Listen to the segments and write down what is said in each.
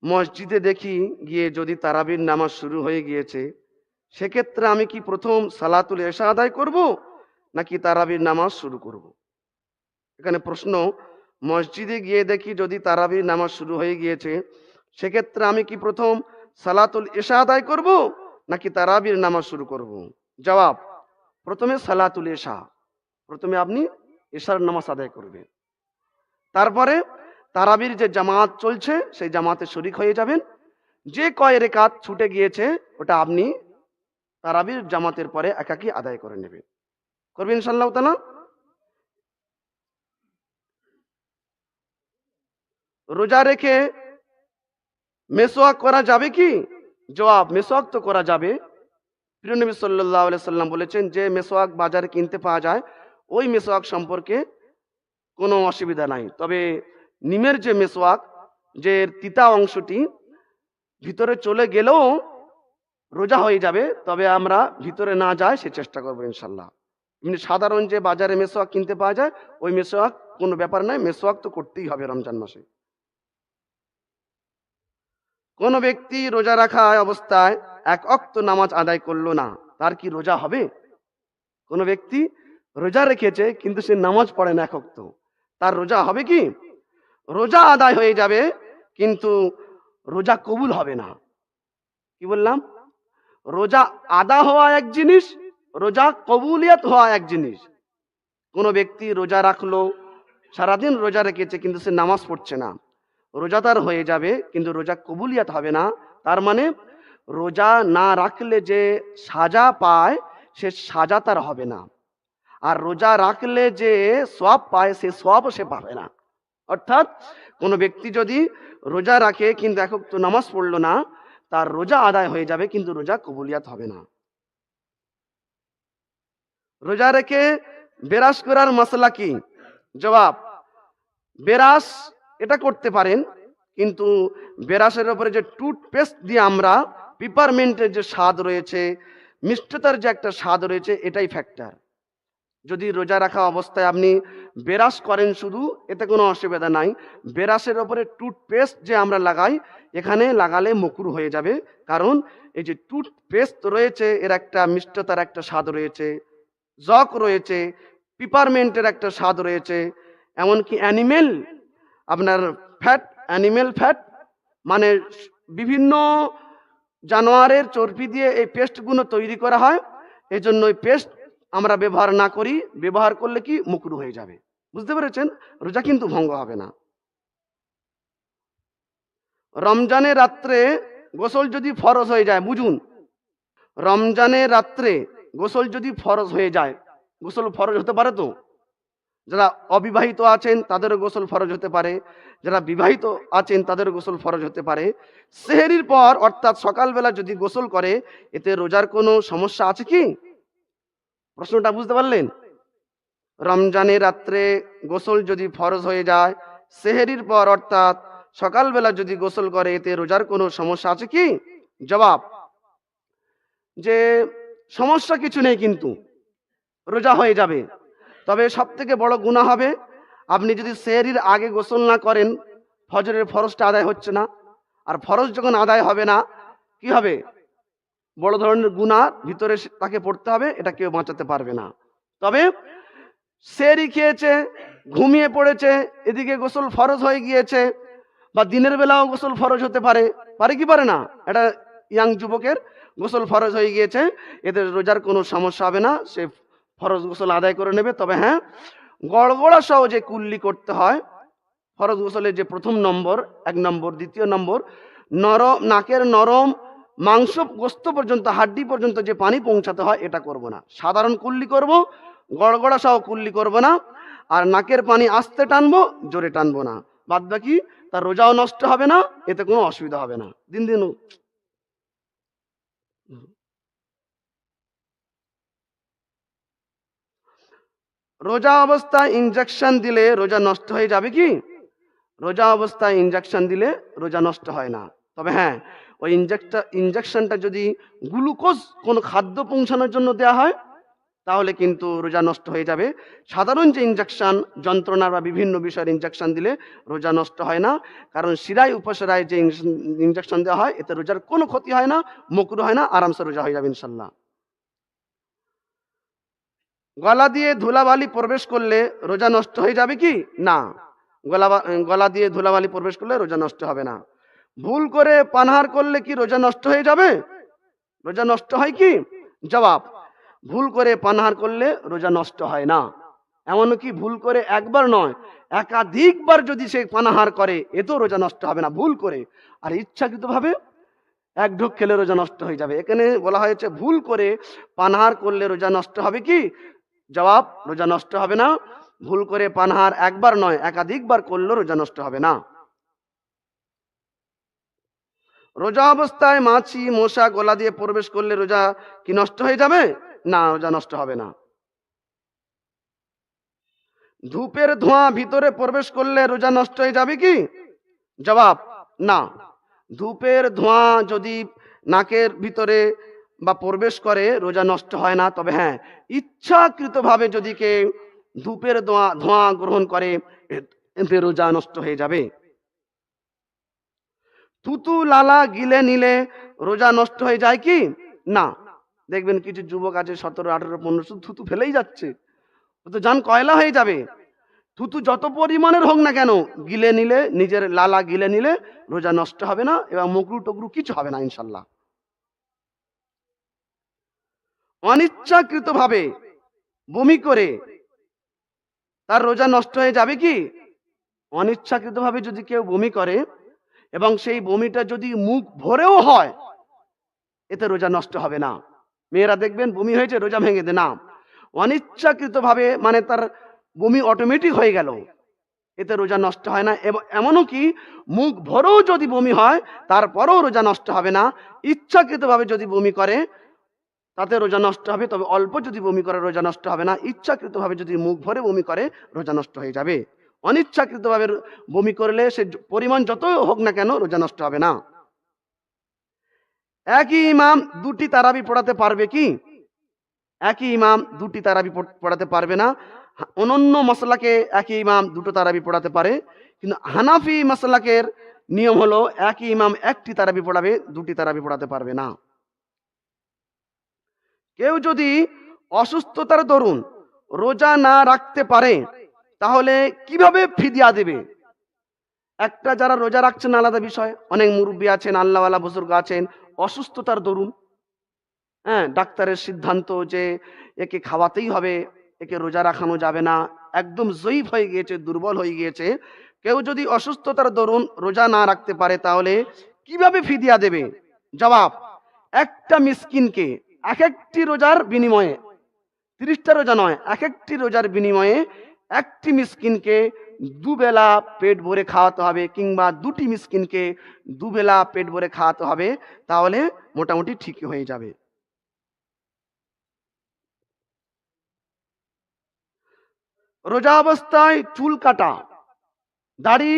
মসজিদে দেখি গিয়ে যদি তারাবির নামাজ শুরু হয়ে গিয়েছে, সেক্ষেত্রে আমি কি প্রথম সালাতুল এশা আদায় করব নাকি তারাবির নামাজ শুরু করব? এখানে প্রশ্ন, মসজিদে গিয়ে দেখি যদি তারাবির নামাজ শুরু হয়ে গিয়েছে, সেক্ষেত্রে আমি কি প্রথম সালাতুল এশা আদায় করব নাকি তারাবির নামাজ শুরু করব? জবাব, প্রথমে সালাতুল এশা, প্রথমে আপনি এশার নামাজ আদায় করবেন। তারপরে তারাবির যে জামাত চলছে সেই জামাতে শরিক হয়ে যাবেন। যে কয় রেকাত ছুটে গিয়েছে ওটা আপনি তারাবির জামাতের পরে একাকী আদায় করে নেবেন। করবেন ইনশাআল্লাহ তাআলা। রোজা রেখে মেসওয়াক করা যাবে কি? জবাব, মেসওয়াক তো করা যাবে। প্রিয় নবী সাল্লাল্লাহু আলাইহি সাল্লাম বলেছেন যে মেসওয়াক বাজারে কিনতে পাওয়া যায় ওই মেসওয়াক সম্পর্কে কোনো অসুবিধা নাই। তবে নিমের যে মেসওয়াক, যে তিতা অংশটি ভিতরে চলে গেলেও রোজা হয়ে যাবে, তবে আমরা ভিতরে না যাই সে চেষ্টা করবো ইনশাল্লাহ। এমনি সাধারণ যে বাজারে মেসওয়াক কিনতে পাওয়া যায় ওই মেসওয়াক কোনো ব্যাপার নাই, মেসওয়াক তো করতেই হবে রমজান মাসে। কোন ব্যক্তি রোজা রাখা অবস্থায় এক ওয়াক্ত নামাজ আদায় করলো না, তার কি রোজা হবে? কোন ব্যক্তি রোজা রেখেছে কিন্তু সে নামাজ পড়ে না এক ওয়াক্ত, তার রোজা হবে কি? রোজা আদায় হয়ে যাবে কিন্তু রোজা কবুল হবে না। কি বললাম? রোজা আদা হওয়া এক জিনিস, রোজা কবুলিয়ত হওয়া এক জিনিস। কোন ব্যক্তি রোজা রাখলো, সারাদিন রোজা রেখেছে কিন্তু সে নামাজ পড়ছে না, রোজা তার হয়ে যাবে কিন্তু রোজা কবুলিয়ত হবে না। তার মানে রোজা না রাখলে যে সাজা পায় সে সাজা তার হবে না, আর রোজা রাখলে যে সওয়াব পায় সে সওয়াবও সে পাবে না। অর্থাৎ কোনো ব্যক্তি যদি রোজা রাখে কিন্তু এক ওয়াক্ত নামাজ পড়লো না, তার রোজা আদায় হয়ে যাবে কিন্তু রোজা কবুলিয়াত হবে না। রোজা রেখে বেরাস করার মাসলা কি? জবাব, বেরাস এটা করতে পারেন, কিন্তু বেরাসের উপরে যে টুথপেস্ট দিয়ে আমরা পিপারমেন্টের যে স্বাদ রয়েছে, মিষ্টতার যে একটা স্বাদ রয়েছে, এটাই ফ্যাক্টর। যদি রোজা রাখা অবস্থায় আপনি বেরাস করেন শুধু, এতে কোনো অসুবিধা নাই। বেরাসের ওপরে টুথপেস্ট যে আমরা লাগাই, এখানে লাগালে মকরু হয়ে যাবে, কারণ এই যে টুথপেস্ট রয়েছে এর একটা মিষ্টতার একটা স্বাদ রয়েছে, জক রয়েছে, পিপারমেন্টের একটা স্বাদ রয়েছে, এমনকি অ্যানিমেল আপনার ফ্যাট, অ্যানিমেল ফ্যাট মানে বিভিন্ন জানোয়ারের চর্বি দিয়ে এই পেস্টগুলো তৈরি করা হয়। এই জন্য ওই পেস্ট আমরা ব্যবহার না করি, ব্যবহার করলে কি মুকরু হয়ে যাবে। বুঝতে পেরেছেন? রোজা কিন্তু ভঙ্গ হবে না। রমজানের রাত্রে গোসল যদি ফরজ হয়ে যায়, বুঝুন, রমজানের রাত্রে গোসল যদি ফরজ হয়ে যায়, গোসল ফরজ হতে পারে তো? যারা অবিবাহিত আছেন তাদেরও গোসল ফরজ হতে পারে, যারা বিবাহিত আছেন তাদেরও গোসল ফরজ হতে পারে। সেহরির পর অর্থাৎ সকালবেলা যদি গোসল করে, এতে রোজার কোনো সমস্যা আছে কি? প্রশ্নটা বুঝতে পারলেন? রমজানের রাত্রে গোসল যদি ফরজ হয়ে যায়, সেহরির পর অর্থাৎ সকালবেলা যদি গোসল করে, এতে রোজার কোনো সমস্যা আছে কি? জবাব, যে সমস্যা কিছু নেই, কিন্তু রোজা হয়ে যাবে। তবে সব থেকে বড় গুনাহ হবে আপনি যদি সেহরির আগে গোসল না করেন, ফজরের ফরজটা আদায় হচ্ছে না, আর ফরজ যখন আদায় হবে না কি হবে? বড় ধরনের গুনাহ ভিতরে তাকে পড়তে হবে, এটা কেউ বাঁচাতে পারবে না। তবে সেহরি খেয়েছে, ঘুমিয়ে পড়েছে, এদিকে গোসল ফরজ হয়ে গিয়েছে, বা দিনের বেলাও গোসল ফরজ হতে পারে, পারে কি পারে না? এটা ইয়াং যুবকের গোসল ফরজ হয়ে গিয়েছে, এদের রোজার কোনো সমস্যা হবে না, সে ফরজ গোসল আদায় করে নেবে। তবে হ্যাঁ, গড়গড়া সহ যে কুল্লি করতে হয়, ফরজ গোসলের যে প্রথম নম্বর, 1 নম্বর, দ্বিতীয় নম্বর, নরম নাকের নরম মাংস গোস্ত পর্যন্ত, হাড্ডি পর্যন্ত যে পানি পৌঁছাতে হয়, এটা করব না। সাধারণ কুল্লি করব, গড়গড়া সহ কুল্লি করব না, আর নাকের পানি আস্তে টানবো, জোরে টানবো না। বাদ বাকি তার রোজাও নষ্ট হবে না, এতে কোনো অসুবিধা হবে না। দিন দিন রোজা অবস্থায় ইনজেকশন দিলে রোজা নষ্ট হয়ে যাবে কি? রোজা অবস্থায় ইনজেকশন দিলে রোজা নষ্ট হয় না। তবে হ্যাঁ, ওই ইনজেকশনটা যদি গ্লুকোজ কোনো খাদ্য পৌঁছানোর জন্য দেওয়া হয়, তাহলে কিন্তু রোজা নষ্ট হয়ে যাবে। সাধারণ যে ইনজেকশন, যন্ত্রণা বা বিভিন্ন বিষয়ের ইনজেকশন দিলে রোজা নষ্ট হয় না, কারণ শিরায় উপশিরায় যে ইনজেকশন দেওয়া হয় এতে রোজার কোনো ক্ষতি হয় না, মাকরুহ হয় না, আরামসে রোজা হয়ে যাবে ইনশাল্লাহ। গলা দিয়ে ধুলাবালি প্রবেশ করলে রোজা নষ্ট হয়ে যাবে কি? না, গলা দিয়ে ধুলাবালি প্রবেশ করলে রোজা নষ্ট হবে না। ভুল করে পানাহার করলে কি রোজা নষ্ট হয়ে যাবে? রোজা নষ্ট হয় কি? জবাব, ভুল করে পানাহার করলে রোজা নষ্ট হয় না। এমনকি ভুল করে একবার নয়, একাধিকবার যদি সে পানাহার করে এতেও রোজা নষ্ট হবে না, ভুল করে। আর ইচ্ছাকৃতভাবে এক ঢোক খেলে রোজা নষ্ট হয়ে যাবে। এখানে বলা হয়েছে ভুল করে পানাহার করলে রোজা নষ্ট হবে কি? জবাব, রোজা নষ্ট হবে না। ভুল করে পানাহার একবার নয় একাধিকবার করলেও রোজা নষ্ট হবে না। রোজা অবস্থায় মাছি মশা গলা দিয়ে প্রবেশ করলে রোজা কি নষ্ট হয়ে যাবে? না, রোজা নষ্ট হবে না। ধূপের ধোঁয়া ভিতরে প্রবেশ করলে রোজা নষ্ট হয়ে যাবে কি? জবাব, না। ধূপের ধোঁয়া যদি নাকের ভিতরে বা প্রবেশ করে রোজা নষ্ট হয় না। তবে হ্যাঁ, ইচ্ছাকৃতভাবে যদি কেউ ধূপের ধোঁয়া গ্রহণ করে এতে রোজা নষ্ট হয়ে যাবে। থুতু লালা গিলে নিলে রোজা নষ্ট হয়ে যায় কি? না। দেখবেন কিছু যুবক আছে 17, 18, 15 শুধু থুতু ফেলেই যাচ্ছে, ও তো জান কয়লা হয়ে যাবে। থুতু যত পরিমাণের হোক না কেন, গিলে নিলে, নিজের লালা গিলে নিলে রোজা নষ্ট হবে না এবং মকরু টকরু কিছু হবে না ইনশাল্লাহ। অনিচ্ছাকৃতভাবে বমি করে তার রোজা নষ্ট হয়ে যাবে কি? অনিচ্ছাকৃতভাবে যদি কেউ বমি করে এবং সেই বমিটা যদি মুখ ভরেও হয় এতে রোজা নষ্ট হবে না। মেয়েরা দেখবেন বমি হয়েছে রোজা ভেঙে দে, না। অনিচ্ছাকৃতভাবে মানে তার বমি অটোমেটিক হয়ে গেল, এতে রোজা নষ্ট হয় না। এবং এমনও কি মুখ ভরেও যদি বমি হয় তারপরেও রোজা নষ্ট হবে না। ইচ্ছাকৃতভাবে যদি বমি করে তাতে রোজা নষ্ট হবে, তবে অল্প যদি বমি করে রোজা নষ্ট হবে না। ইচ্ছাকৃতভাবে যদি মুখ ভরে বমি করে রোজা নষ্ট হয়ে যাবে। অনিচ্ছাকৃতভাবে বমি করলে সে পরিমাণ যত হোক না কেন রোজা নষ্ট হবে না। একই ইমাম দুটি তারাবি পড়াতে পারবে কি? একই ইমাম দুটি তারাবি পড়াতে পারবে না। অনন্য মাসলাকে একই ইমাম দুটো তারাবি পড়াতে পারে, কিন্তু হানাফি মাসলাকের নিয়ম হলো একই ইমাম একটি তারাবি পড়াবে, দুটি তারাবি পড়াতে পারবে না। কেউ যদি অসুস্থতার দরুন রোজা না রাখতে পারে তাহলে কিভাবে ফিদিয়া দেবে? একটা যারা রোজা রাখছেন আলাদা বিষয়, অনেক মুরব্বী আছেন, আল্লাহওয়ালা বুজুর্গ আছেন, অসুস্থতার দরুন হ্যাঁ ডাক্তারের সিদ্ধান্ত যে একে খাওয়াতেই হবে, একে রোজা রাখানো যাবে না, একদম জয়ীফ হয়ে গিয়েছে, দুর্বল হয়ে গিয়েছে। কেউ যদি অসুস্থতার দরুন রোজা না রাখতে পারে তাহলে কিভাবে ফিদিয়া দেবে? জবাব, একটা মিসকিনকে এক একটি রোজার বিনিময়ে, 30টা রোজা নয়, এক একটি রোজার বিনিময়ে একটি মিসকিনকে দুবেলা পেট ভরে খাওয়াতে হবে, কিংবা দুটি মিসকিনকে দুবেলা পেট ভরে খাওয়াতে হবে, তাহলে মোটামুটি ঠিকই হয়ে যাবে। রোজা অবস্থায় চুল কাটা, দাড়ি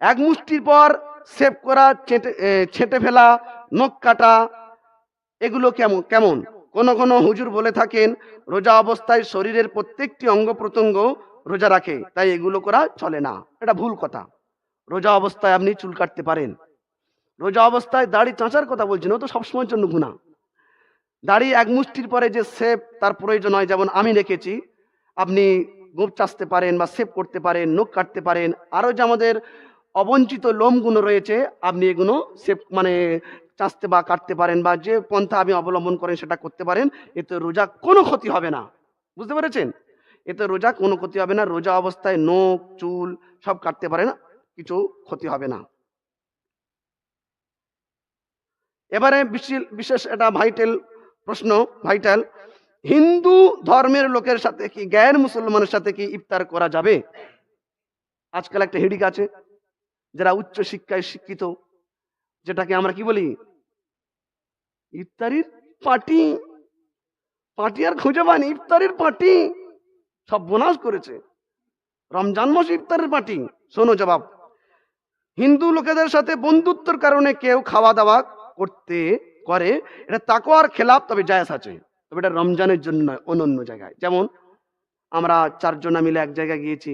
এক মুষ্টির পর সেভ করা, ছেঁটে ফেলা, নখ কাটা, এগুলো কেমন কেমন? কোন কোন হুজুর বলে থাকেন রোজা অবস্থায় শরীরের প্রত্যেকটি অঙ্গ প্রত্যঙ্গ রোজা রাখে, তাই এগুলো করা চলে না। এটা ভুল কথা। রোজা অবস্থায় আপনি চুল কাটতে পারেন। রোজা অবস্থায় দাড়ি চাঁচার কথা বলছেন, ও তো সবসময়ের জন্য গুনাহ। দাড়ি এক মুষ্টির পরে যে সেভ তার প্রয়োজন হয়, যেমন আমি রেখেছি, আপনি গোপ চাষতে পারেন বা সেভ করতে পারেন, নখ কাটতে পারেন, আরো যে আমাদের অবঞ্চিত লোমগুলো রয়েছে আপনি এগুলো সেভ মানে চাষতে বা কাটতে পারেন, বা যে পন্থা আপনি অবলম্বন করেন সেটা করতে পারেন। এতে রোজা কোনো ক্ষতি হবে না, বুঝতে পেরেছেন? এতে রোজা কোনো ক্ষতি হবে না। রোজা অবস্থায় নখ চুল সব কাটতে পারেন, কিছু ক্ষতি হবে না। এবারে বিশেষ এটা ভাইটাল প্রশ্ন, ভাইটাল, হিন্দু ধর্মের লোকের সাথে কি গ্যার মুসলমানের সাথে কি ইফতার করা যাবে? আজকাল একটা হিড়িক আছে, যারা উচ্চ শিক্ষায় শিক্ষিত, যেটাকে আমরা কি বলি, ইফতারির পার্টি। পার্টি আর খুঁজে পায়নি, ইফতারির পার্টি সব বোনাস করেছে। রমজান মাসে ইফতারের পার্টি। শোনো জবাব, হিন্দু লোকেদের সাথে বন্ধুত্বের কারণে কেউ খাওয়া দাওয়া করে, এটা তাকওয়ার খেলাফ, তবে জায়েজ আছে। তবে এটা রমজানের জন্য নয়, অন্য জায়গায়। যেমন আমরা 4 জনা মিলে এক জায়গায় গিয়েছি,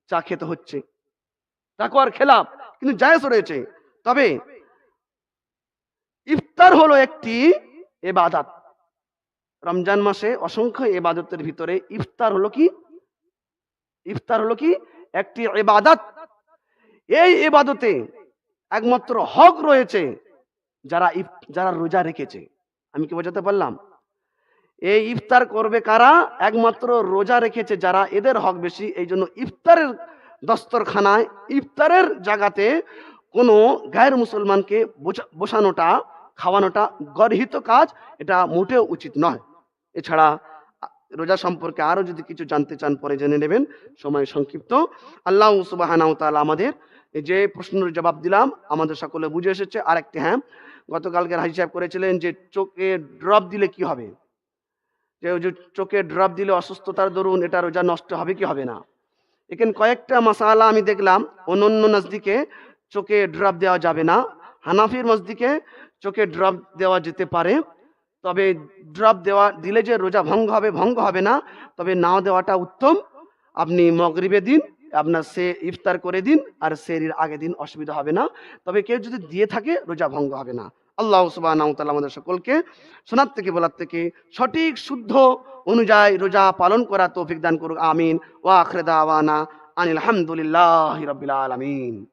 চা খেতে হচ্ছে, তাকওয়ার খেলাফ, কিন্তু জায়েজ রয়েছে। তবে ইফতার হলো একটি ইবাদত। রমজান মাসে অসংখ্য ইবাদতের ভিতরে ইফতার হলো কি? ইফতার হলো কি? একটি ইবাদত। এই ইবাদতে একমাত্র হক রয়েছে যারা রোজা রেখেছে। আমি কি বোঝাতে পারলাম? এই ইফতার করবে কারা? একমাত্র রোজা রেখেছে যারা, এদের হক বেশি। এই জন্য ইফতারের দস্তরখানায়, ইফতারের জায়গাতে কোনো গায়ের মুসলমানকে বসানোটা, খাওয়ানোটা গর্হিত কাজ, এটা মোটেও উচিত নয়। এছাড়া রোজা সম্পর্কে আরো যদি কিছু জানতে চান পরে জেনে নেবেন, সময় সংক্ষিপ্ত। আল্লাহ সুবহানাহু ওয়া তাআলা আমাদের এই যে প্রশ্নের জবাব দিলাম আমাদের সকলে বুঝে এসেছে। আরেকটি, হ্যাঁ, গতকালকের হাজি সাহেব করেছিলেন যে চোখে ড্রপ দিলে কি হবে, যে চোখে ড্রপ দিলে অসুস্থতার দরুন এটা রোজা নষ্ট হবে কি হবে না। এখানে কয়েকটা মাসালা আমি দেখলাম। অন্য নজদিকে চোখে ড্রপ দেওয়া যাবে না, হানাফির মসজিদে চোখে ড্রপ দেওয়া যেতে পারে। তবে ড্রপ দিলে যে রোজা ভঙ্গ হবে না, তবে নাও দেওয়াটা উত্তম। আপনি মাগরিবে দিন, আপনার সে ইফতার করে দিন, আর সেহরির আগে দিন, অসুবিধা হবে না। তবে কেউ যদি দিয়ে থাকে রোজা ভঙ্গ হবে না। আল্লাহ সুবহানাহু ওয়া তাআলা আমাদের সকলকে শোনার থেকে বলার থেকে সঠিক শুদ্ধ অনুযায়ী রোজা পালন করা তৌফিক দান করুক। আমিন। ওয়া আখিরু দাওয়ানা আনিল হামদুলিল্লাহি রাব্বিল আলামিন।